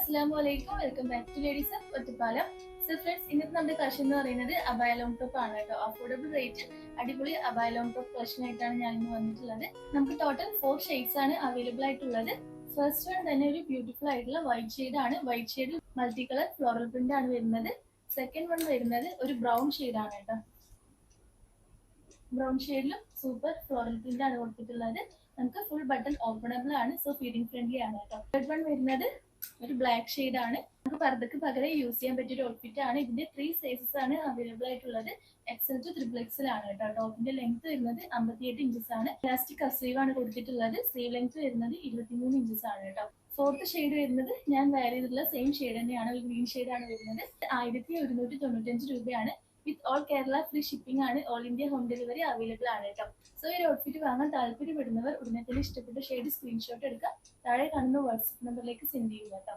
അസ്സലാമലൈക്കും, welcome back to ladies of Ottapalam. So friends, ഇന്നത്തെ നമ്മുടെ കളക്ഷൻ എന്ന് പറയുന്നത് അബായ ലോങ് ടോപ്പ് ആണ് കേട്ടോ. അഫോർഡബിൾ റേറ്റ് അടിപൊളി അബായ ലോങ് ടോപ്പ് കളക്ഷൻ ആയിട്ടാണ് ഞാൻ ഇന്ന് വന്നിട്ടുള്ളത്. നമുക്ക് ടോട്ടൽ 4 ഷെയ്ഡ്സ് ആണ് അവൈലബിൾ ആയിട്ടുള്ളത്. ഫസ്റ്റ് വൺ തന്നെ ഒരു ബ്യൂട്ടിഫുൾ ആയിട്ടുള്ള വൈറ്റ് ഷെയ്ഡ് ആണ്. White shade multi colour floral print ആണ് വരുന്നത്. സെക്കൻഡ് വൺ വരുന്നത് ഒരു ബ്രൗൺ ഷെയ്ഡ് ആണ് കേട്ടോ. ബ്രൗൺ ഷെയ്ഡിലും സൂപ്പർ ഫ്ലോറൽ പ്രിന്റ് ആണ് കൊടുത്തിട്ടുള്ളത്. നമുക്ക് ഫുൾ ബട്ടൺ ഓപ്പണബിൾ ആണ്, സോ ഫീഡിംഗ് ഫ്രണ്ട്ലി ആണ് കേട്ടോ. തേർഡ് വൺ വരുന്നത് ഒരു ബ്ലാക്ക് ഷെയ്ഡ് ആണ്. നമുക്ക് പർദ്ദക്ക് പകരം യൂസ് ചെയ്യാൻ പറ്റിയ ഒരു ഔട്ട്ഫിറ്റ് ആണ്. ഇതിന്റെ 3 സൈസസ് ആണ് അവൈലബിൾ ആയിട്ടുള്ളത്. XL to XXL ആണ് കേട്ടോ. ടോപ്പിന്റെ ലെങ്ത് വരുന്നത് 58 ഇഞ്ചസ് ആണ്. ഇലാസ്റ്റിക് കസ്ലീവ് ആണ് കൊടുത്തിട്ടുള്ളത്. സ്ലീവ് ലെങ്ത് വരുന്നത് 23 ഇഞ്ചസ് ആണ് കേട്ടോ. ഫോർത്ത് ഷെയ്ഡ് വരുന്നത് ഞാൻ വെയർ ചെയ്തിട്ടുള്ള സെയിം ഷെയ്ഡ് തന്നെയാണ്. ഒരു ഗ്രീൻ ഷെയ്ഡ് ആണ് വരുന്നത്. 1195 രൂപയാണ്. With all Kerala free shipping ആണ്. All India home delivery available ആണ് കേട്ടോ. സോ ഈ ഔട്ട്ഫിറ്റ് വാങ്ങാൻ താല്പര്യപ്പെടുന്നവർ ഉടനെ തന്നെ ഇഷ്ടപ്പെട്ട ഷെയ്ഡ് സ്ക്രീൻഷോട്ട് എടുക്കുക. താഴെ കാണുന്ന വാട്സ്ആപ്പ് നമ്പറിലേക്ക് സെൻഡ് ചെയ്യുക കേട്ടോ.